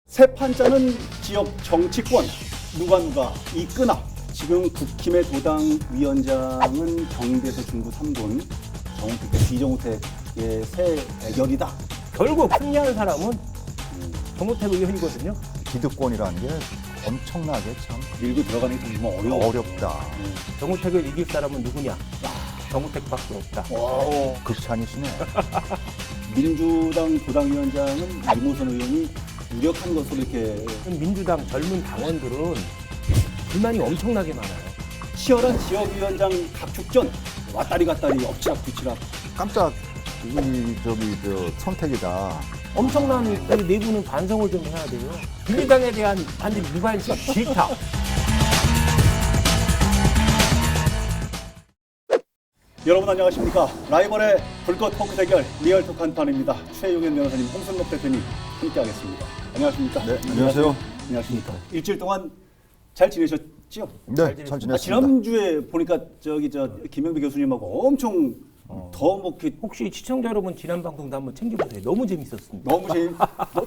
새 판짜는 지역 정치권 누가 이끄나. 지금 국힘의 도당 위원장은 경대에서 중구 3군 정우택 대 비정우택의 새 대결이다. 결국 승리하는 사람은 정우택 의원이거든요. 기득권이라는 게 엄청나게 참 밀고 들어가는 게 정말 어렵다. 정우택을 이길 사람은 누구냐? 정우택밖에 없다. 극찬이시네. 민주당 도당위원장은 이모선 의원이 유력한 것으로 이렇게 민주당 젊은 당원들은 불만이 엄청나게 많아요. 치열한 지역위원장 각축전 왔다리 갔다리 엎치락 뒤치락. 깜짝 선택이다. 엄청난 그 내부는 반성을 좀 해야 돼요. 민주당에 대한 완전 무관심, 질타. 여러분 안녕하십니까. 라이벌의 불꽃 토크 대결 리얼토크 한판입니다. 최용현 변호사님, 홍순록 대표님 함께하겠습니다. 안녕하십니까. 네, 안녕하세요. 안녕하십니까. 일주일 동안 잘 지내셨죠? 네, 잘 지냈습니다. 지난주에 보니까 김영배 교수님하고 엄청 혹시 시청자 여러분 지난 방송도 한번 챙겨보세요. 너무 재밌었습니다.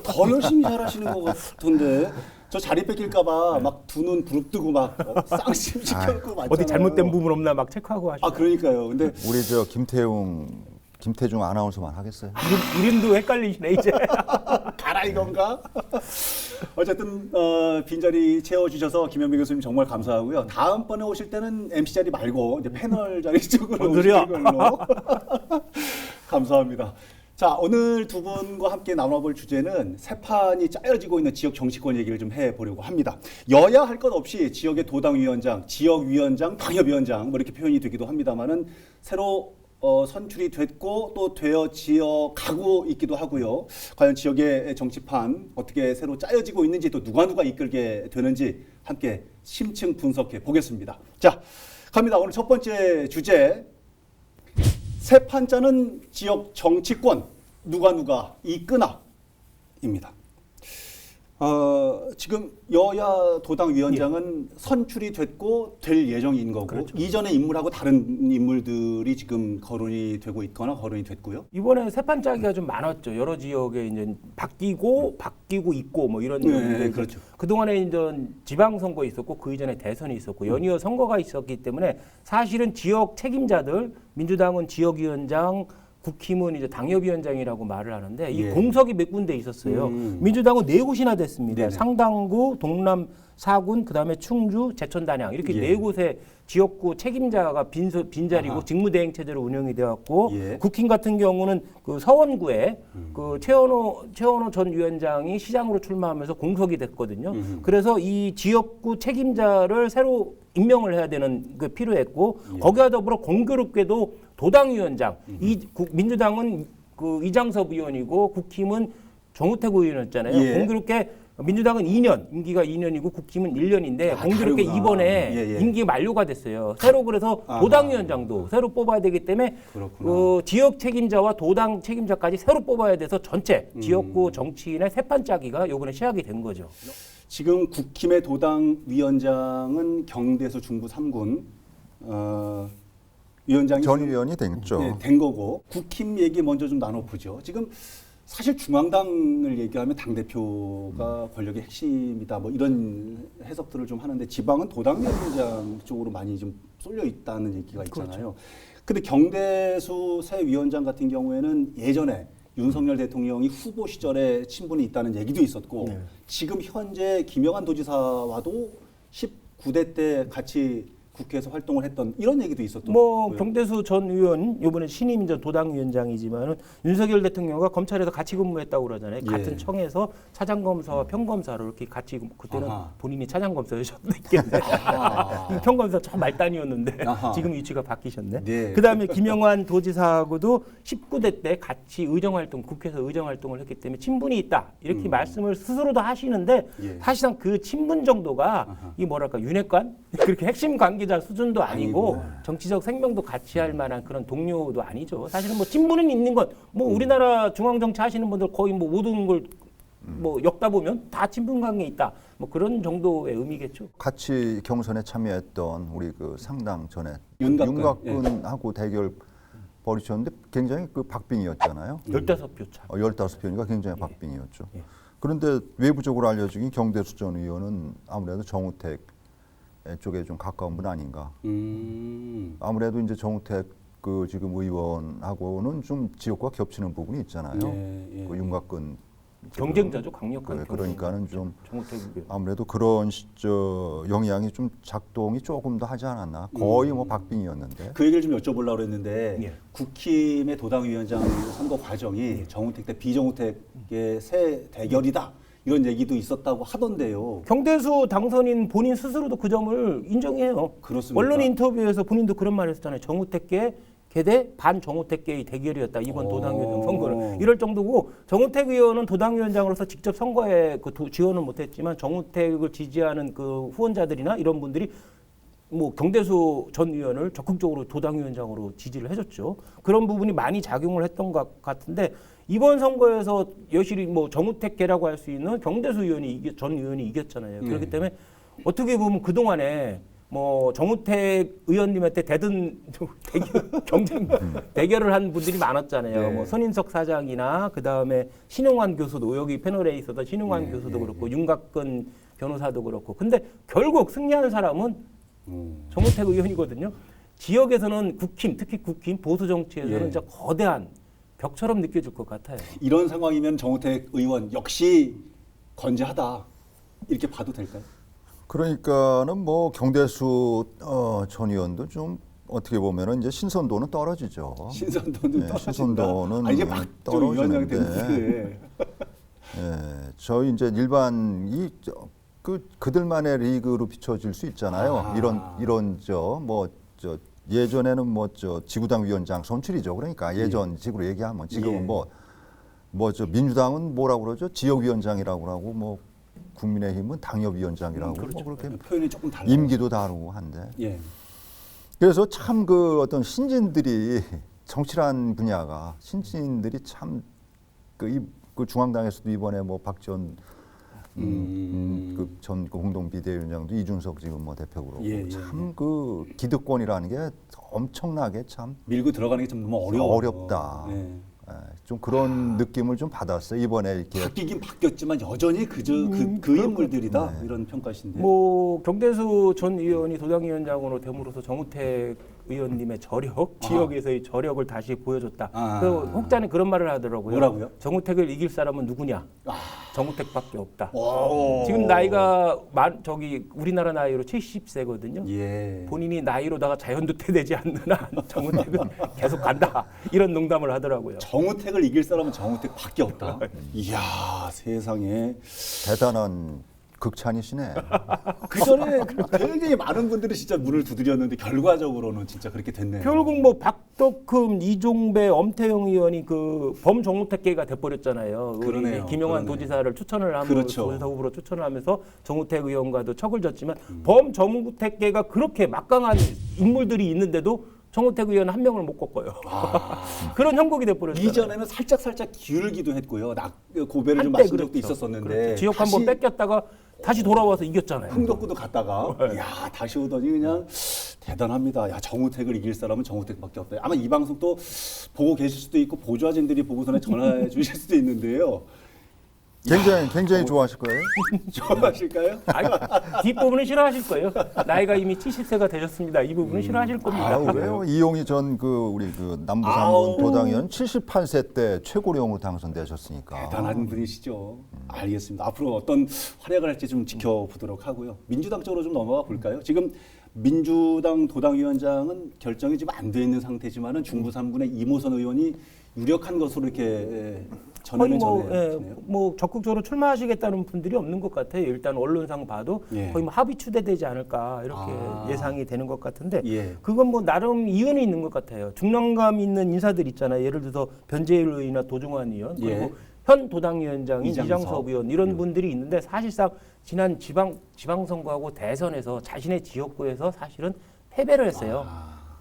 더 열심히 잘하시는 것 같은데 저 자리 뺏길까봐 막 두 눈 부릅뜨고 막 쌍심 시켜놓고 맞잖아요. 어디 잘못된 부분 없나 막 체크하고 하시고. 그러니까요. 근데 우리 김태중 아나운서만 하겠어요. 이름도 헷갈리시네 이제. 가라 이건가? 어쨌든 빈자리 채워주셔서 김현배 교수님 정말 감사하고요. 다음번에 오실 때는 MC 자리 말고 이제 패널 자리 쪽으로 오시는 걸로 감사합니다. 자, 오늘 두 분과 함께 나눠볼 주제는 새 판이 짜여지고 있는 지역 정치권 얘기를 좀 해보려고 합니다. 여야 할 것 없이 지역의 도당위원장, 지역위원장, 당협위원장 뭐 이렇게 표현이 되기도 합니다만은 새로 선출이 됐고 또 되어지어 가고 있기도 하고요. 과연 지역의 정치판 어떻게 새로 짜여지고 있는지 또 누가 이끌게 되는지 함께 심층 분석해 보겠습니다. 자, 갑니다. 오늘 첫 번째 주제. 새 판짜는 지역 정치권 누가 이끄나 입니다. 지금 여야 도당 위원장은 선출이 됐고 될 예정인 거고 그렇죠. 이전의 인물하고 다른 인물들이 지금 거론이 되고 있거나 거론이 됐고요. 이번에 새판 짜기가 좀 많았죠. 여러 지역에 이제 바뀌고 있고 뭐 이런. 네, 그렇죠. 그동안에 이제 지방선거 있었고 그 이전에 대선이 있었고 연이어 선거가 있었기 때문에 사실은 지역 책임자들, 민주당은 지역위원장, 국힘은 이제 당협위원장이라고 말을 하는데 이 공석이 몇 군데 있었어요. 민주당은 4곳이나 됐습니다. 네네. 상당구, 동남 4군, 그다음에 충주, 제천, 단양 이렇게 4곳의 지역구 책임자가 빈자리고 직무대행 체제로 운영이 되었고 국힘 같은 경우는 그 서원구에 그 최원호 전 위원장이 시장으로 출마하면서 공석이 됐거든요. 그래서 이 지역구 책임자를 새로 임명을 해야 되는 게 필요했고 거기와 더불어 공교롭게도 도당위원장 민주당은 그 이장섭 의원이고 국힘은 정우택 의원이었잖아요. 공교롭게 민주당은 2년, 임기가 2년이고 국힘은 1년인데 공교롭게 다르구나. 이번에 임기 만료가 됐어요. 새로 그래서 도당위원장도 새로 뽑아야 되기 때문에 지역 책임자와 도당 책임자까지 새로 뽑아야 돼서 전체 지역구 정치인의 새판 짜기가 이번에 시작이 된 거죠. 지금 국힘의 도당 위원장은 경대에서 중구 3군 위원장이 전 위원이 됐죠. 된 거고 국힘 얘기 먼저 좀 나눠보죠. 지금 사실 중앙당을 얘기하면 당대표가 권력의 핵심이다 뭐 이런 해석들을 좀 하는데 지방은 도당위원장 쪽으로 많이 좀 쏠려 있다는 얘기가 있잖아요. 근데 경대수 새 위원장 같은 경우에는 예전에 윤석열 대통령이 후보 시절에 친분이 있다는 얘기도 있었고 지금 현재 김영한 도지사와도 19대 때 같이 국회에서 활동을 했던 이런 얘기도 있었던 거고요. 경대수 전 의원 이번에 신임 도당위원장이지만 윤석열 대통령과 검찰에서 같이 근무했다고 그러잖아요. 같은 청에서 차장검사와 평검사로 이렇게 같이 그때는 본인이 차장검사였을 수도 있겠네. 평검사 참 말단이었는데 지금 위치가 바뀌셨네. 그다음에 김영환 도지사하고도 19대 때 같이 국회에서 의정활동을 했기 때문에 친분이 있다. 이렇게 말씀을 스스로도 하시는데 사실상 그 친분 정도가 이 윤핵관? 그렇게 핵심 관계자 수준도 아니고 정치적 생명도 같이 할 만한 그런 동료도 아니죠. 사실은 뭐 친분은 있는 건 우리나라 중앙 정치 하시는 분들 거의 모든 걸 엮다 보면 다 친분 관계에 있다. 그런 정도의 의미겠죠. 같이 경선에 참여했던 우리 그 상당 전에 윤곽근하고 대결 벌이셨는데 굉장히 박빙이었잖아요. 15표 차. 15표니까 굉장히 박빙이었죠. 그런데 외부적으로 알려진 경대수 전 의원은 아무래도 정우택 쪽에 좀 가까운 분 아닌가. 아무래도 이제 정우택 그 지금 의원하고는 좀 지역과 겹치는 부분이 있잖아요. 예, 예. 그 윤곽근 경쟁자죠, 강력한. 그러니까는 좀 정우택 의원. 아무래도 그런 영향이 좀 작동이 조금 더 하지 않았나. 거의 뭐 박빙이었는데. 그 얘기를 좀 여쭤보려고 했는데 예. 국힘의 도당위원장 선거 과정이 정우택 대 비정우택의 새 대결이다 이런 얘기도 있었다고 하던데요. 경대수 당선인 본인 스스로도 그 점을 인정해요. 그렇습니까? 언론 인터뷰에서 본인도 그런 말을 했잖아요. 정우택계 개대 반정우택계의 대결이었다. 이번 도당위원장 선거는. 이럴 정도고 정우택 의원은 도당위원장으로서 직접 선거에 지원은 못했지만 정우택을 지지하는 그 후원자들이나 이런 분들이 뭐 경대수 전 의원을 적극적으로 도당위원장으로 지지를 해줬죠. 그런 부분이 많이 작용을 했던 것 같은데 이번 선거에서 여실히 뭐 정우택계라고 할 수 있는 경대수 전 의원이 이겼잖아요. 그렇기 때문에 어떻게 보면 그 동안에 뭐 정우택 의원님한테 대든 대결을 한 분들이 많았잖아요. 네. 뭐 손인석 사장이나 그 다음에 신용환 교수도 여기 패널에 있어서 신용환 교수도 그렇고 윤곽근 변호사도 그렇고. 근데 결국 승리한 사람은 정우택 의원이거든요. 지역에서는 국힘, 특히 국힘 보수 정치에서는 예. 진짜 거대한 벽처럼 느껴질 것 같아요. 이런 상황이면 정우택 의원 역시 건재하다 이렇게 봐도 될까요? 그러니까는 뭐 경대수 전 의원도 좀 어떻게 보면은 이제 신선도는 떨어지죠. 신선도는 네, 떨어진다. 신선도는 이제 막 좀 위원장이 됐는데. 예, 저희 이제 일반 그들만의 리그로 비춰질 수 있잖아요. 아하. 이런 예전에는 지구당 위원장 선출이죠. 그러니까 예전 식으로 얘기하면 지금은 예. 민주당은 뭐라고 그러죠? 지역위원장이라고 하고 뭐 국민의힘은 당협위원장이라고 그렇죠. 뭐 그렇게 표현이 조금 달라요. 임기도 다르고 한데. 예. 그래서 참 그 어떤 신진들이 정치란 분야가 신진들이 참 그 중앙당에서도 이번에 뭐 박지원 전 공동 비대위원장도 이준석 지금 뭐 대표고 예, 참 그 기득권이라는 게 엄청나게 참 밀고 들어가는 게 좀 너무 어렵다. 예. 좀 그런 느낌을 좀 받았어요. 이번에 이렇게 바뀌긴 바뀌었지만 여전히 그 인물들이다 이런 평가신데. 뭐 경대수 전 의원이 도당위원장으로 됨으로써 정우택 의원님의 저력, 지역에서의 저력을 다시 보여줬다. 아. 그 혹자는 그런 말을 하더라고요. 뭐라고요? 정우택을 이길 사람은 누구냐? 아. 정우택밖에 없다. 오. 지금 나이가 우리나라 나이로 70세거든요. 예. 본인이 나이로다가 자연도태되지 않는 한 정우택은 계속 간다. 이런 농담을 하더라고요. 정우택을 이길 사람은 정우택밖에 없다. 이야 세상에. 대단한 극찬이시네. 그 전에 굉장히 많은 분들이 진짜 문을 두드렸는데 결과적으로는 진짜 그렇게 됐네요. 결국 뭐 박덕흠, 이종배, 엄태영 의원이 그 범정우택계가 돼버렸잖아요. 그러네요. 김영환 그러네. 도지사를 추천을 하면서 그렇죠. 도지사 후보로 추천을 하면서 정우택 의원과도 척을 졌지만 범정우택계가 그렇게 막강한 인물들이 있는데도 정우택 의원 한 명을 못 꺾어요. 그런 형국이 돼버렸어요. 이전에는 살짝 기울기도 했고요. 고배를 좀 한때 마신 적도 그랬죠. 있었었는데 그렇죠. 지역 한번 뺏겼다가 다시 돌아와서 이겼잖아요. 흥덕구도 갔다가 야 다시 오더니 그냥 대단합니다. 야 정우택을 이길 사람은 정우택밖에 없다. 아마 이 방송 또 보고 계실 수도 있고 보좌진들이 보고서는 전화해 주실 수도 있는데요. 굉장히 좋아하실 거예요. 좋아하실까요? 뒷부분은 싫어하실 거예요. 나이가 이미 70세가 되셨습니다. 이 부분은 싫어하실 겁니다. 왜요? 이용희 전 우리 남부 아우. 3군 도당위원 78세 때 최고령으로 당선되셨으니까. 대단한 분이시죠. 알겠습니다. 앞으로 어떤 활약을 할지 좀 지켜보도록 하고요. 민주당 쪽으로 좀 넘어가 볼까요? 지금 민주당 도당위원장은 결정이 지금 안 돼 있는 상태지만은 중부 3군의 이모선 의원이 유력한 것으로 이렇게 거의 전해지네요. 뭐 적극적으로 출마하시겠다는 분들이 없는 것 같아요. 일단 언론상 봐도 예. 거의 뭐 합의 추대되지 않을까 이렇게 예상이 되는 것 같은데 예. 그건 뭐 나름 이유는 있는 것 같아요. 중량감 있는 인사들 있잖아요. 예를 들어서 변재일 의원이나 도종환 의원 그리고 예. 현 도당위원장인 이장섭 이장섭 의원 이런 분들이 있는데 사실상 지난 지방선거하고 대선에서 자신의 지역구에서 사실은 패배를 했어요.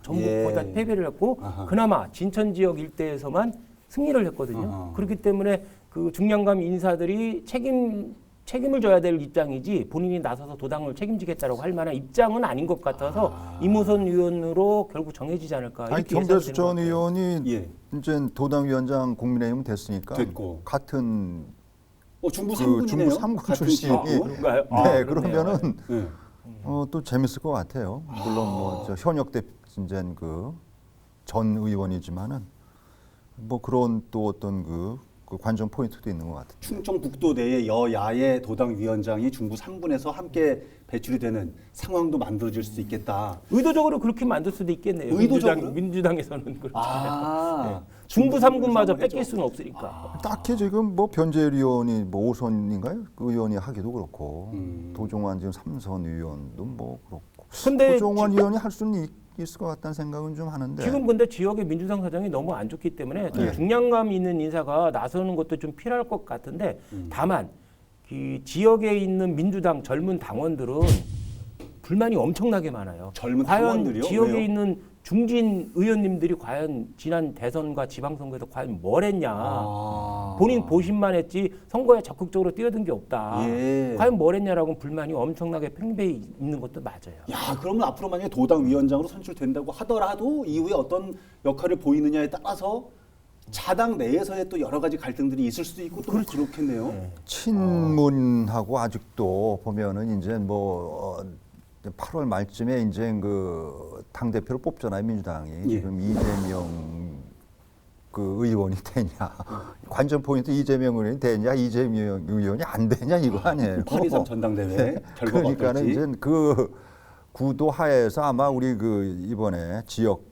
전국보다 예. 패배를 했고 아하. 그나마 진천 지역 일대에서만 승리를 했거든요. 아하. 그렇기 때문에 그 중량감 인사들이 책임을 져야 될 입장이지 본인이 나서서 도당을 책임지겠다라고 할 만한 입장은 아닌 것 같아서 이모선 의원으로 결국 정해지지 않을까 아니 이렇게 경대수 예상되는 것 전 같아요. 의원이 예. 이제 도당위원장 국민의힘 됐으니까 됐고. 같은 중부 그 3군이네요. 중부 3군 출신이 그런가요? 네, 그렇네요. 그러면은 네. 또 재밌을 것 같아요. 물론 뭐 저 현역 대 이제 그전 의원이지만은 뭐 그런 또 어떤 그 관전 포인트도 있는 것 같아요. 충청북도 내에 여야의 도당위원장이 중부 3군에서 함께 배출이 되는 상황도 만들어질 수 있겠다. 의도적으로 그렇게 만들 수도 있겠네요. 의도적으로? 민주당에서는 그렇죠. 아, 중부 3군마저 해줘. 뺏길 수는 없으니까. 딱히 지금 뭐 변재일 의원이 뭐 5선인가요? 그 의원이 하기도 그렇고 도종환 지금 3선 의원도 뭐 그렇고 근데 도종환 의원이 할 수는 있을 것 같다는 생각은 좀 하는데 지금 근데 지역의 민주당 사정이 너무 안 좋기 때문에 좀 예. 중량감 있는 인사가 나서는 것도 좀 필요할 것 같은데 다만 그 지역에 있는 민주당 젊은 당원들은 불만이 엄청나게 많아요. 젊은 과연 당원들이요? 지역에 왜요? 있는 중진 의원님들이 과연 지난 대선과 지방선거에서 과연 뭘 했냐. 본인 보신만 했지 선거에 적극적으로 뛰어든 게 없다. 예. 과연 뭘 했냐라고 불만이 엄청나게 팽배해 있는 것도 맞아요. 야, 그러면 앞으로 만약에 도당 위원장으로 선출된다고 하더라도 이후에 어떤 역할을 보이느냐에 따라서 자당 내에서의 또 여러 가지 갈등들이 있을 수도 있고 또 그렇겠네요. 친문하고 아직도 보면은 이제 뭐 8월 말쯤에 이제 그 당 대표를 뽑잖아요 민주당이 예. 지금 이재명 그 의원이 되냐 관전 포인트 이재명 의원이 되냐 이재명 의원이 안 되냐 이거 아니에요. 8.23 전당대회 결과가 그러니까는 어떨지. 이제 그 구도 하에서 아마 우리 그 이번에 지역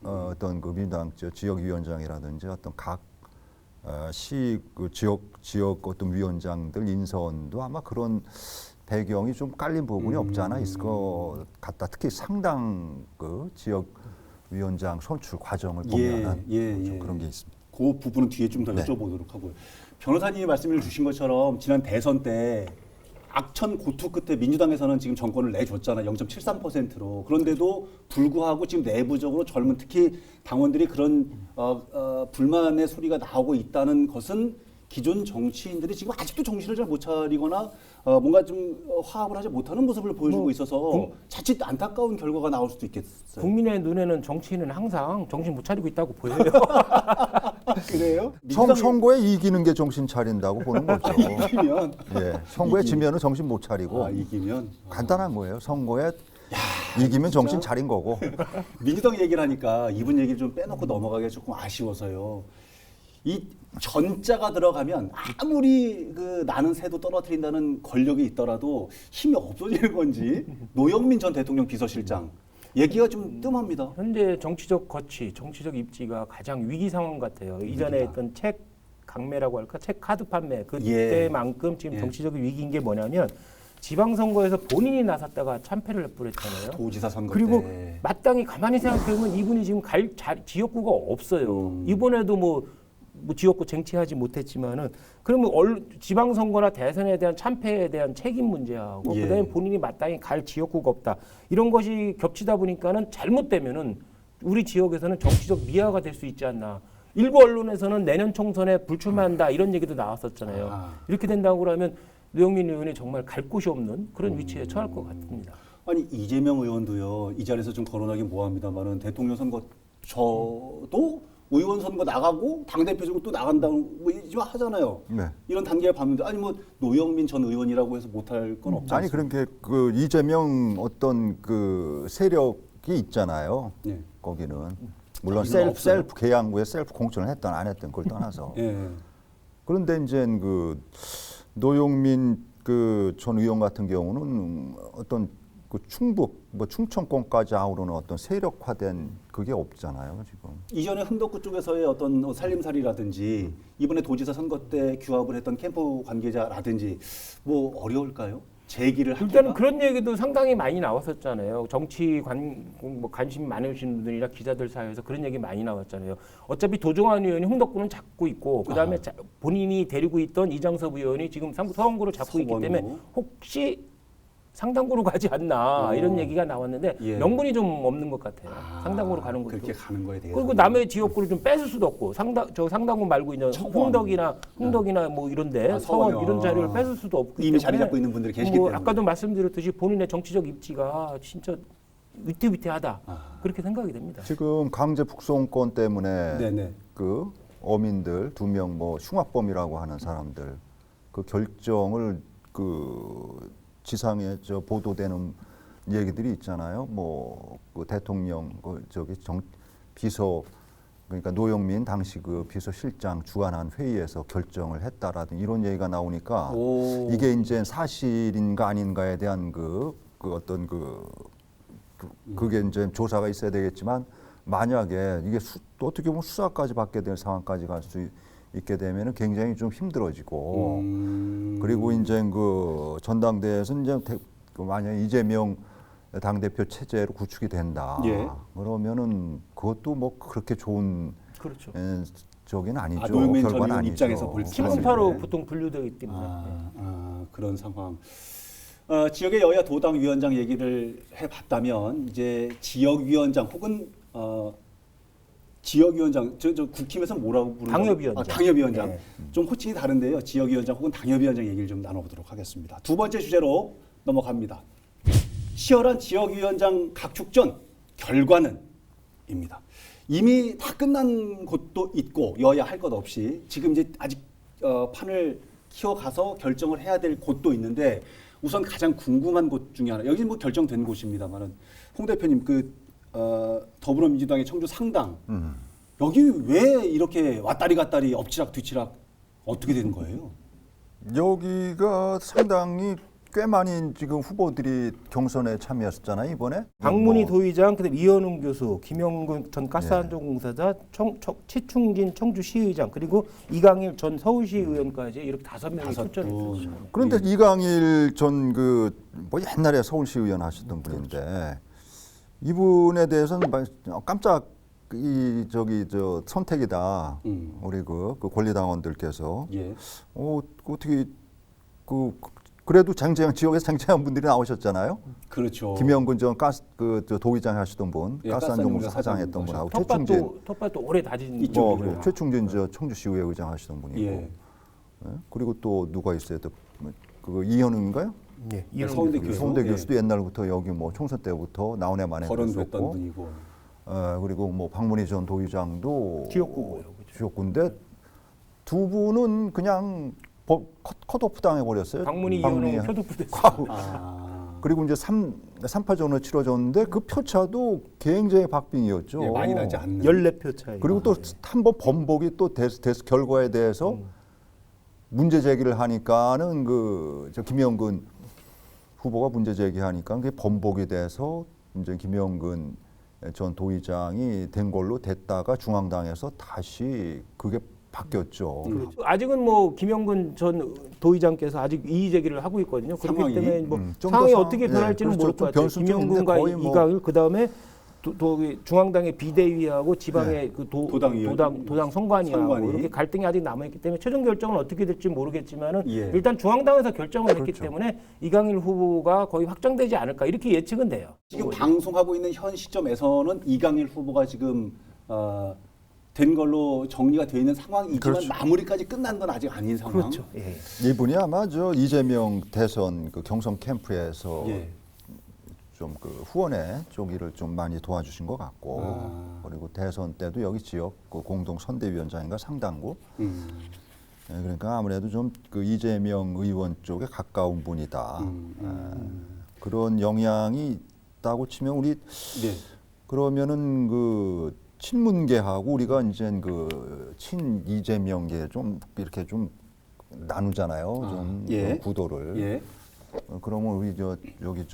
어떤 그 민주당 지역 위원장이라든지 어떤 각 시 그 지역 어떤 위원장들 인선도 아마 그런 배경이 좀 깔린 부분이 없지 않아 있을 것 같다. 특히 상당 그 지역 위원장 선출 과정을 보면은 좀 그런 게 있습니다. 그 부분은 뒤에 좀 더 네. 여쭤보도록 하고요. 변호사님이 말씀을 주신 것처럼 지난 대선 때 악천 고투 끝에 민주당에서는 지금 정권을 내줬잖아요. 0.73%로. 그런데도 불구하고 지금 내부적으로 젊은 특히 당원들이 그런 불만의 소리가 나오고 있다는 것은 기존 정치인들이 지금 아직도 정신을 잘 못 차리거나 뭔가 좀 화합을 하지 못하는 모습을 보여주고 있어서 자칫 안타까운 결과가 나올 수도 있겠어요. 국민의 눈에는 정치인은 항상 정신 못 차리고 있다고 보여요. 그래요? 선거에 이기는 게 정신 차린다고 보는 거죠. 이기면 예, 선거에 지면은 정신 못 차리고 이기면 간단한 거예요. 선거에 이기면 정신 차린 거고. 민주당 얘기를 하니까 이분 얘기를 좀 빼놓고 넘어가기가 조금 아쉬워서요. 이 전자가 들어가면 아무리 그 나는 새도 떨어뜨린다는 권력이 있더라도 힘이 없어지는 건지 노영민 전 대통령 비서실장 얘기가 좀 뜸합니다. 현재 정치적 거취, 정치적 입지가 가장 위기 상황 같아요. 이전에 했던 책 강매라고 할까, 책 카드 판매 그때만큼 지금 정치적 위기인 게 뭐냐면 지방선거에서 본인이 나섰다가 참패를 냈잖아요. 도지사 선거 그리고 때. 마땅히 가만히 생각해보면 이분이 지금 지역구가 없어요. 이번에도 뭐 지역구 쟁취하지 못했지만은 그러면 지방선거나 대선에 대한 참패에 대한 책임 문제하고 예. 그다음에 본인이 마땅히 갈 지역구가 없다 이런 것이 겹치다 보니까는 잘못되면은 우리 지역에서는 정치적 미화가 될 수 있지 않나. 일부 언론에서는 내년 총선에 불출마한다 이런 얘기도 나왔었잖아요. 이렇게 된다고 그러면 노영민 의원이 정말 갈 곳이 없는 그런 위치에 처할 것 같습니다. 아니 이재명 의원도요 이 자리에서 좀 거론하긴 뭐합니다만은 대통령 선거 저도 의원 선거 나가고 당 대표적으로 또 나간다고 뭐 이제 하잖아요. 네. 이런 단계를 봤는데 아니 뭐 노영민 전 의원이라고 해서 못할 건 없지 아니 않습니까? 그런 게 그 이재명 어떤 그 세력이 있잖아요. 네. 거기는 물론 없어요? 셀프 계양구에 셀프 공천을 했던 안 했던 그걸 떠나서 예. 그런데 이제 그 노영민 그 전 의원 같은 경우는 어떤 그 충북 뭐 충청권까지 아우르는 어떤 세력화된 그게 없잖아요 지금. 이전에 흥덕구 쪽에서의 어떤 살림살이라든지 이번에 도지사 선거 때 규합을 했던 캠프 관계자라든지 뭐 어려울까요? 제기를 하기가? 일단은 그런 얘기도 상당히 많이 나왔었잖아요. 정치 관심 많으신 분들이나 기자들 사이에서 그런 얘기 많이 나왔잖아요. 어차피 도종환 의원이 흥덕구는 잡고 있고 그다음에 본인이 데리고 있던 이장섭 의원이 지금 서원구를 잡고 있기 때문에 혹시 상당구로 가지 않나 이런 얘기가 나왔는데 명분이 좀 없는 것 같아요. 상당구로 가는 것도. 그렇게 가는 거에 대해서. 그리고 남의 지역구를 좀 뺏을 수도 없고 상당구 말고 있는 흥덕이나 뭐 이런데 서원 이런 자리를 뺏을 수도 없기 이미 때문에 자리 잡고 있는 분들이 계시기 때문에. 아까도 말씀드렸듯이 본인의 정치적 입지가 진짜 위태위태하다 그렇게 생각이 됩니다. 지금 강제 북송권 때문에 네네. 그 어민들 2명 뭐 흉악범이라고 하는 사람들 그 결정을 그 지상에 저 보도되는 얘기들이 있잖아요. 뭐그 대통령 그 저기 비서 그러니까 노영민 당시 그 비서실장 주관한 회의에서 결정을 했다라든 이런 얘기가 나오니까 이게 이제 사실인가 아닌가에 대한 그 어떤 그게 이제 조사가 있어야 되겠지만 만약에 이게 어떻게 보면 수사까지 받게 될 상황까지 갈 수 있게 되면은 굉장히 좀 힘들어지고 그리고 이제 그 전당대회에서 이제 만약 이재명 당대표 체제로 구축이 된다. 예. 그러면은 그것도 뭐 그렇게 좋은 그렇죠. 저기는 아니죠. 노영민 전 결과는 의원 아니죠. 입장에서 볼 때. 친문파로 보통 분류되기 때문에. 그런 상황. 지역의 여야 도당 위원장 얘기를 해봤다면 이제 지역위원장 혹은 지역위원장 저 국힘에서 뭐라고 부르는 당협위원장. 당협위원장. 네. 좀 호칭이 다른데요. 지역위원장 혹은 당협위원장 얘기를 좀 나눠보도록 하겠습니다. 두 번째 주제로 넘어갑니다. 치열한 지역위원장 각축전 결과는입니다. 이미 다 끝난 곳도 있고 여야 할 것 없이 지금 이제 아직 판을 키워가서 결정을 해야 될 곳도 있는데 우선 가장 궁금한 곳 중에 하나 여기 뭐 결정된 곳입니다만은 홍 대표님 그 더불어민주당의 청주 상당 여기 왜 이렇게 왔다리 갔다리 엎치락 뒤치락 어떻게 된 거예요? 여기가 상당히 꽤 많이 지금 후보들이 경선에 참여했었잖아요 이번에. 박문희 뭐 도의장, 그다음 이현웅 교수, 김영근 전 가스안전공사자, 최충진 청주시의장, 그리고 이강일 전 서울시의원까지 이렇게 5명이 출전했었죠. 그런데 이강일 전 그 뭐 옛날에 서울시 의원 하셨던 분인데 이분에 대해서는 깜짝 저 선택이다. 우리 그 권리당원들께서 예. 어떻게 그래도 지역에서 쟁쟁한 분들이 나오셨잖아요. 그렇죠. 김영근 전 저 도의장 하시던 분, 예, 가스안전공사 사장했던 분하고 최충진, 텃밭도 오래 다진 이쪽으로. 그래, 최충진 저 청주시의회 의장 하시던 분이고, 예. 예? 그리고 또 누가 있어요? 또 그 이현웅인가요? 예, 서울대 교수. 서울대 예. 교수도 옛날부터 여기 뭐 총선 때부터 나온 애만 거론됐던 했었고, 분이고. 그리고 뭐 박문희 전 도의장도 지역구고요. 지역구인데 두 분은 그냥 컷오프 당해버렸어요. 박문희 이현웅 표독부 됐어요. 그리고 이제 3파전을 치러졌는데 그 표차도 굉장히 박빙이었죠. 예, 많이 나지 않는. 14표 차이. 그리고 또 한 번 번복이 또 결과에 대해서 문제 제기를 하니까는 저 김영근 후보가 문제 제기하니까 그게 번복이 돼서 이제 김영근 전 도의장이 된 걸로 됐다가 중앙당에서 다시 그게 바뀌었죠. 그렇죠. 아직은 뭐 김영근 전 도의장께서 아직 이의 제기를 하고 있거든요. 그렇기 상황이? 때문에 뭐 좀더 상황이 상- 어떻게 예, 변할지는 그렇죠. 모를 것 좀 같아요. 변수는 있는데 김영근과 거의 뭐- 이강일 그다음에 중앙당의 비대위하고 지방의 네. 그 도당위원. 도당 선관위하고 선관위. 이렇게 갈등이 아직 남아 있기 때문에 최종 결정은 어떻게 될지 모르겠지만은 예. 일단 중앙당에서 결정을 했기 그렇죠. 때문에 이강일 후보가 거의 확정되지 않을까 이렇게 예측은 돼요. 지금 방송하고 있는 현 시점에서는 이강일 후보가 지금 된 걸로 정리가 되어 있는 상황이지만 그렇죠. 마무리까지 끝난 건 아직 아닌 상황. 그렇죠. 예. 이분이 아마 저 이재명 대선 그 경선 캠프에서 예. 좀 그 후원회 쪽일을 좀 많이 도와주신 것 같고 그리고 대선 때도 여기 지역 그 공동 선대위원장인가 상당고 예, 그러니까 아무래도 좀 그 이재명 의원 쪽에 가까운 분이다. 그런 영향이 있다고 치면 우리 네. 그러면은 그 친문계하고 우리가 이제 그 친 이재명계 좀 이렇게 좀 나누잖아요. 좀 예. 그 구도를. 예. 그러면 우리 여기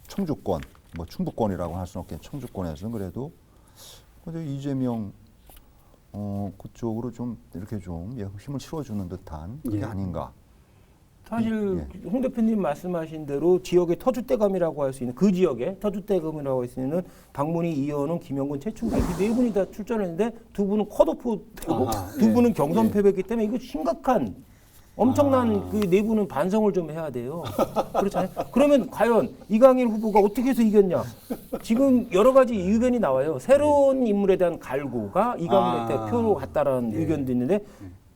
청주권 뭐 충북권이라고 할 수는 없겠 청주권에서는 그래도 이재명 그쪽으로 좀 이렇게 좀 힘을 실어주는 듯한 그게 예. 아닌가. 사실 홍 대표님 말씀하신 대로 지역의 터줏대감이라고 할 수 있는 그 지역의 터줏대감이라고 할 수 있는 박문희, 이현웅, 김영근, 최충기 이 네 분이 다 출전했는데 두 분은 컷오프 되고 아하, 두 예. 분은 경선 예. 패배했기 때문에 이거 심각한 엄청난 그 네 분은 반성을 좀 해야 돼요. 그렇잖아요. 그러면 과연 이강일 후보가 어떻게 해서 이겼냐? 지금 여러 가지 의견이 나와요. 새로운 인물에 대한 갈구가 이강일한테 표로 갔다라는 의견도 있는데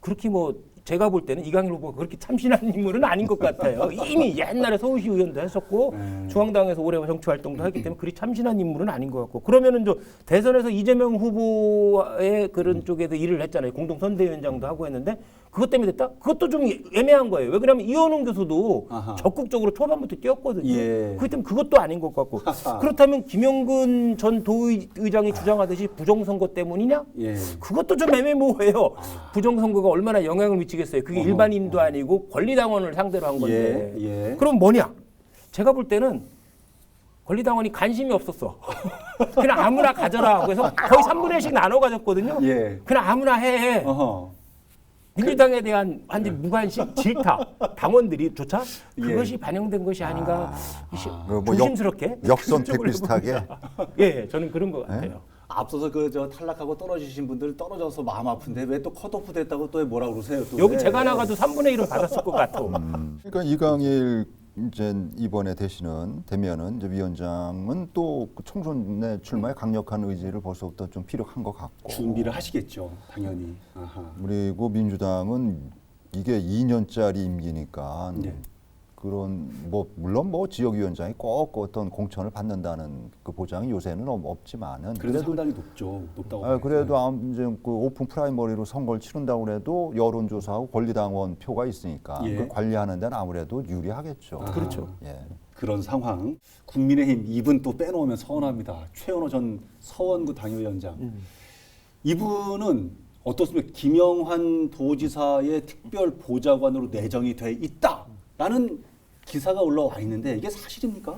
그렇게 뭐 제가 볼 때는 이강일 후보가 그렇게 참신한 인물은 아닌 것 같아요. 이미 옛날에 서울시 의원도 했었고 중앙당에서 오래 정치 활동도 했기 때문에 그리 참신한 인물은 아닌 것 같고 그러면은 저 대선에서 이재명 후보의 그런 쪽에서 일을 했잖아요. 공동 선대위원장도 하고 했는데 그것 때문에 됐다? 그것도 좀 애매한 거예요. 왜 그러냐면 이현웅 교수도 아하. 적극적으로 초반부터 뛰었거든요. 예. 그렇기 때문에 그것도 아닌 것 같고. 그렇다면 김영근 전 도의장이 주장하듯이 부정선거 때문이냐? 예. 그것도 좀 애매모호해요. 부정선거가 얼마나 영향을 미치겠어요. 그게 일반인도 아니고 권리당원을 상대로 한 건데. 예, 예. 그럼 뭐냐? 제가 볼 때는 권리당원이 관심이 없었어. 그냥 아무나 가져라. 그래서 거의 3분의 1씩 나눠 가졌거든요. 예. 그냥 아무나 해. 어허. 민주당에 대한 완전 무관심, 질타, 당원들이조차 예. 그것이 반영된 것이 아닌가 뭐 조심스럽게 역선택 비슷하게. 예, 저는 그런 것 같아요. 앞서서 그 저 탈락하고 떨어지신 분들 떨어져서 마음 아픈데 왜 또 컷오프 됐다고 또 뭐라 그러세요? 또 여기 왜? 제가 나가도 3분의 1은 받았을 것 같아. 그러니까 이강일 이제 이번에 되면은 이제 위원장은 또 그 총선에 출마에 강력한 의지를 벌써부터 좀 필요한 것 같고. 준비를 하시겠죠, 당연히. 아하. 그리고 민주당은 이게 2년짜리 임기니까 네. 그런 뭐 물론 뭐 지역위원장이 꼭 어떤 공천을 받는다는 그 보장이 요새는 없지만은 그래도 상당히 높다고. 그래도 이제 그 오픈 프라이머리로 선거를 치른다고 그래도 여론조사하고 권리당원 표가 있으니까 예. 그 관리하는 데는 아무래도 유리하겠죠. 그렇죠. 예. 그런 상황. 국민의힘 이분 또 빼놓으면 서운합니다. 최현호 전 서원구 당협위원장. 이분은 어떻습니까? 김영환 도지사의 특별 보좌관으로 내정이 돼 있다라는 기사가 올라와 있는데 이게 사실입니까?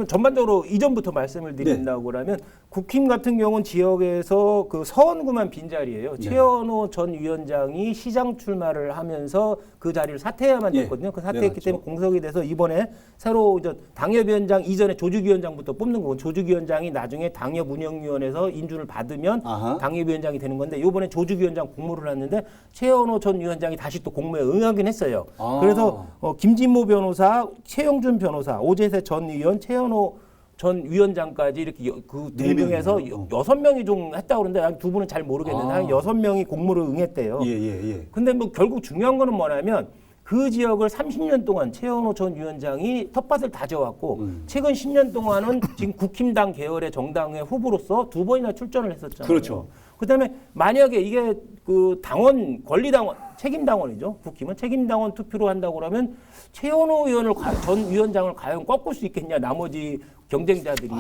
전반적으로 이전부터 말씀을 드린다고 하면 국힘 같은 경우는 지역에서 그 서원구만 빈자리예요. 네. 최현호 전 위원장이 시장 출마를 하면서 그 자리를 사퇴해야만 예. 됐거든요. 그 네, 사퇴했기 맞죠. 때문에 공석이 돼서 이번에 새로 이제 당협위원장 이전에 조직위원장부터 뽑는 거고 조직위원장이 나중에 당협운영위원회에서 인준을 받으면 아하. 당협위원장이 되는 건데 이번에 조직위원장 공모를 했는데 최현호 전 위원장이 다시 또 공모에 응하긴 했어요. 아. 그래서 김진모 변호사, 최영준 변호사, 오재세 전 의원, 최현호 전 위원장까지 이렇게 그 네 등등해서 명이요? 6명이 좀 했다고 그러는데 한 두 분은 잘 모르겠는데 한 6명이 공모를 응했대요. 예. 근데 뭐 결국 중요한 거는 뭐냐면 그 지역을 30년 동안 최현호 전 위원장이 텃밭을 다져왔고 최근 10년 동안은 지금 국힘당 계열의 정당의 후보로서 2번이나 출전을 했었잖아요. 그렇죠. 그다음에 만약에 이게 그 당원 권리당원 책임당원이죠. 국힘은 책임당원 투표로 한다고 그러면 최현호 의원을 전 위원장을 과연 꺾을 수 있겠냐 나머지 경쟁자들이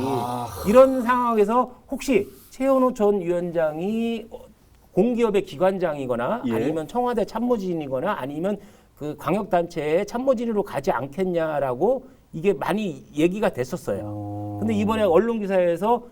이런 상황에서 혹시 최현호 전 위원장이 공기업의 기관장이거나 예. 아니면 청와대 참모진이거나 아니면 그 광역단체의 참모진으로 가지 않겠냐라고 이게 많이 얘기가 됐었어요. 근데 이번에 언론기사에서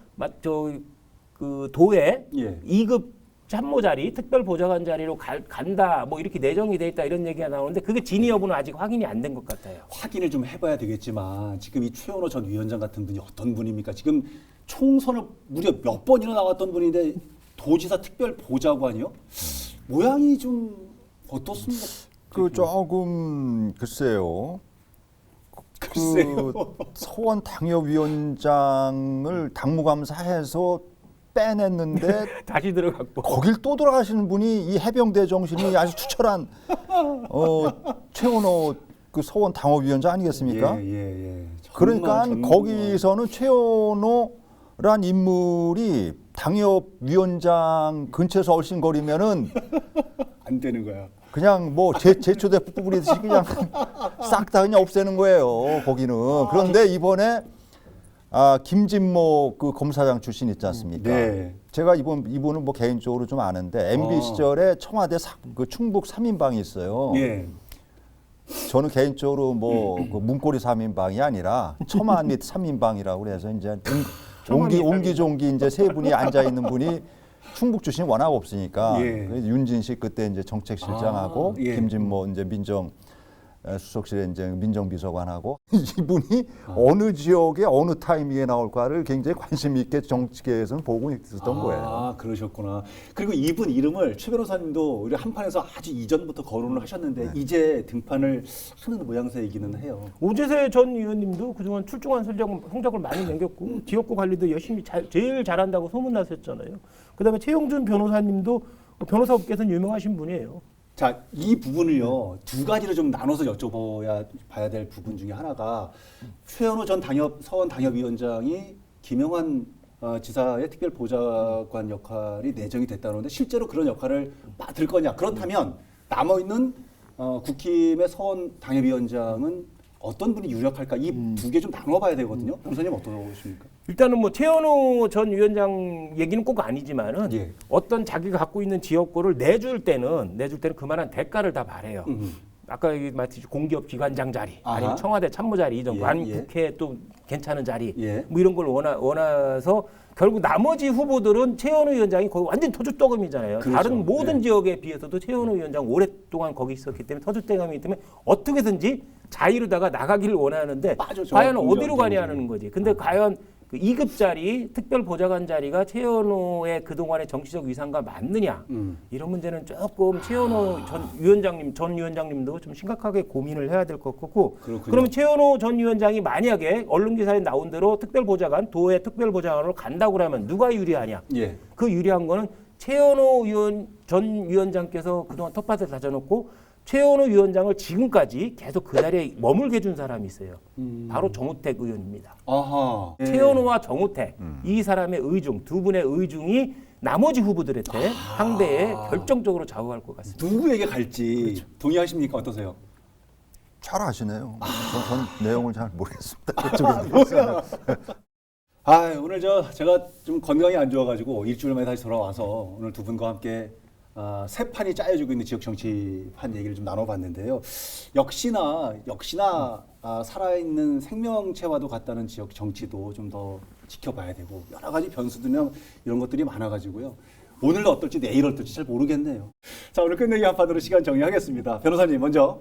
그 도에 예. 2급 참모 자리, 특별 보좌관 자리로 간다, 뭐 이렇게 내정이 돼 있다 이런 얘기가 나오는데 그게 진위 여부는 아직 확인이 안 된 것 같아요. 확인을 좀 해봐야 되겠지만 지금 이 최현호 전 위원장 같은 분이 어떤 분입니까? 지금 총선을 무려 몇 번이나 나왔던 분인데 도지사 특별 보좌관이요? 모양이 좀 어떻습니까? 그 조금 글쎄요. 글쎄요. 그 서원 당협위원장을 당무감사해서 빼냈는데 다시 들어갔고. 거길 또 돌아가시는 분이 이 해병대 정신이 아주 추철한 최원호 그 서원 당협위원장 아니겠습니까? 예. 그러니까 정말. 거기서는 최원호란 인물이 당협위원장 근처에서 얼씬거리면은 안 되는 거야. 그냥 뭐 제초대 뿌리듯이 그냥 싹 다 그냥 없애는 거예요. 거기는. 그런데 이번에 김진모 그 검사장 출신 있지 않습니까? 네. 제가 이분은 뭐 개인적으로 좀 아는데 MB 시절에 청와대 그 충북 3인방이 있어요. 예. 저는 개인적으로 그 문고리 3인방이 아니라 처만 및 3인방이라고 그래서 이제 옹기종기 이제 세 분이 앉아 있는 분이 충북 출신이 워낙 없으니까 예. 그래서 윤진식 그때 이제 정책실장하고 예. 김진모 이제 수석실에 이제 민정비서관하고 이분이 어느 지역에 어느 타이밍에 나올까를 굉장히 관심 있게 정치계에서는 보고 있었던 거예요. 그러셨구나. 그리고 이분 이름을 최 변호사님도 우리 한판에서 아주 이전부터 거론을 하셨는데 이제 등판을 하는 모양새이기는 해요. 오재세 전 의원님도 그동안 출중한 성적을 많이 남겼고 지역구 관리도 열심히 제일 잘한다고 소문났었잖아요. 그다음에 최용준 변호사님도 변호사업계에서는 유명하신 분이에요. 자, 이 부분을요 두 가지로 좀 나눠서 봐야 될 부분 중에 하나가 최현호 전 서원 당협위원장이 김영환 지사의 특별 보좌관 역할이 내정이 됐다는데 실제로 그런 역할을 맡을 거냐? 그렇다면 남아 있는 국힘의 서원 당협위원장은 어떤 분이 유력할까? 이 두 개 좀 나눠봐야 되거든요. 변호사님 어떠십니까? 일단은 뭐 최현호 전 위원장 얘기는 꼭 아니지만은 예. 어떤 자기가 갖고 있는 지역구를 내줄 때는 그만한 대가를 다 바래요. 아까 말했듯이 공기업 기관장 자리, 아하. 아니면 청와대 참모 자리, 이런 예, 관국회 또 괜찮은 자리, 예. 뭐 이런 걸 원해서 결국 나머지 후보들은 최현호 위원장이 거의 완전 터줏대감이잖아요. 그렇죠. 다른 모든 네. 지역에 비해서도 최현호 위원장 오랫동안 거기 있었기 때문에 터줏대감이기 때문에 어떻게든지 자유로다가 나가기를 원하는데 빠져죠. 과연 공정, 어디로 가냐는 거지. 근데 과연 그 2급 자리, 특별 보좌관 자리가 최현호의 그동안의 정치적 위상과 맞느냐. 이런 문제는 조금 최현호 전 위원장님도 좀 심각하게 고민을 해야 될 것 같고. 그렇군요. 그러면 최현호 전 위원장이 만약에 언론기사에 나온 대로 특별 보좌관, 도의 특별 보좌관으로 간다고 그러면 누가 유리하냐? 예. 그 유리한 거는 최현호 전 위원장께서 그동안 텃밭을 다져놓고 최현호 위원장을 지금까지 계속 그 자리에 머물게 해준 사람이 있어요. 바로 정우택 의원입니다. 아하. 예. 최현호와 정우택 이 사람의 의중, 두 분의 의중이 나머지 후보들한테 상대에 결정적으로 좌우할 것 같습니다. 누구에게 갈지 그렇죠. 동의하십니까? 어떠세요? 잘 아시네요. 전 내용을 잘 모르겠습니다. 뭐야? 오늘 제가 좀 건강이 안 좋아가지고 일주일 만에 다시 돌아와서 오늘 두 분과 함께 새 판이 짜여지고 있는 지역 정치판 얘기를 좀 나눠봤는데요. 역시나 살아있는 생명체와도 같다는 지역 정치도 좀 더 지켜봐야 되고 여러 가지 변수들이나 이런 것들이 많아가지고요. 오늘 어떨지 내일 어떨지 잘 모르겠네요. 자, 오늘 끝내기 한 판으로 시간 정리하겠습니다. 변호사님 먼저.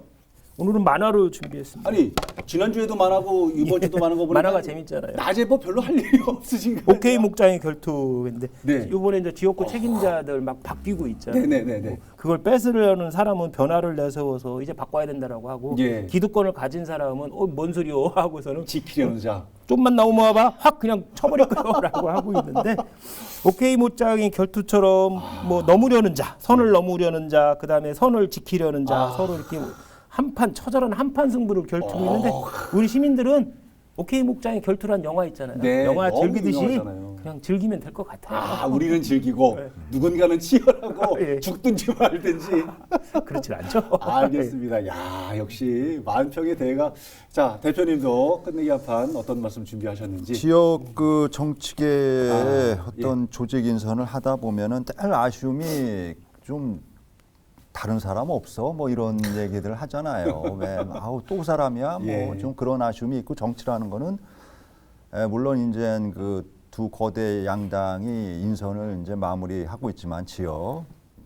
오늘은 만화를 준비했습니다. 아니 지난주에도 만화고 이번 주도 만화고 보니까 만화가 재밌잖아요. 낮에 뭐 별로 할 일이 없으신가요? 오케이 목장의 결투인데 네. 이번에 이제 지역구 책임자들 막 바뀌고 있잖아요. 네네네네. 그걸 뺏으려는 사람은 변화를 내세워서 이제 바꿔야 된다라고 하고 예. 기득권을 가진 사람은 뭔 소리요 하고서는 지키려는 자. 좀만 넘어와봐 확 그냥 쳐버릴 거라고 하고 있는데 오케이 못장의 결투처럼 뭐 넘으려는 자, 선을 넘으려는 자, 그다음에 선을 지키려는 자 서로 이렇게 처절한 한판 승부를 결투고 있는데 우리 시민들은 오케이 목장의 결투란 영화 있잖아요. 네, 영화 너무 즐기듯이 유명하잖아요. 그냥 즐기면 될 것 같아요. 우리는 즐기고 누군가는 치열하고 예. 죽든지 말든지. 그렇진 않죠. 알겠습니다. 야, 역시 만평의 대가. 자, 대표님도 끝내기 한 판 어떤 말씀 준비하셨는지. 지역 그 정치계의 어떤 조직 인선을 하다 보면은 늘 아쉬움이 좀 다른 사람 없어 뭐 이런 얘기들 하잖아요. 왜 또 사람이야 뭐 좀 그런 아쉬움이 있고 정치라는 거는 물론 이제 그 두 거대 양당이 인선을 이제 마무리하고 있지만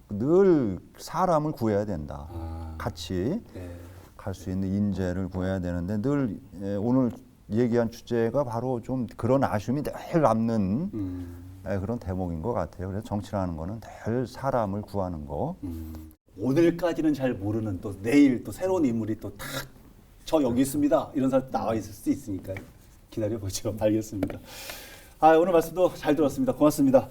늘 사람을 구해야 된다. 같이 갈 수 있는 인재를 구해야 되는데 늘 오늘 얘기한 주제가 바로 좀 그런 아쉬움이 늘 남는 그런 대목인 것 같아요. 그래서 정치라는 거는 늘 사람을 구하는 거. 오늘까지는 잘 모르는 또 내일 또 새로운 인물이 또 탁 저 여기 있습니다. 이런 사람 나와 있을 수 있으니까요. 기다려보죠. 알겠습니다. 오늘 말씀도 잘 들었습니다. 고맙습니다.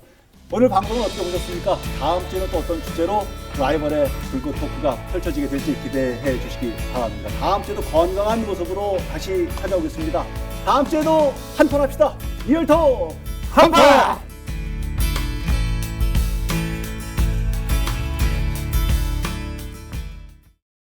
오늘 방송은 어떻게 보셨습니까? 다음 주에는 또 어떤 주제로 라이벌의 불꽃 토크가 펼쳐지게 될지 기대해 주시기 바랍니다. 다음 주에도 건강한 모습으로 다시 찾아오겠습니다. 다음 주에도 한판 합시다. 리얼토 한판!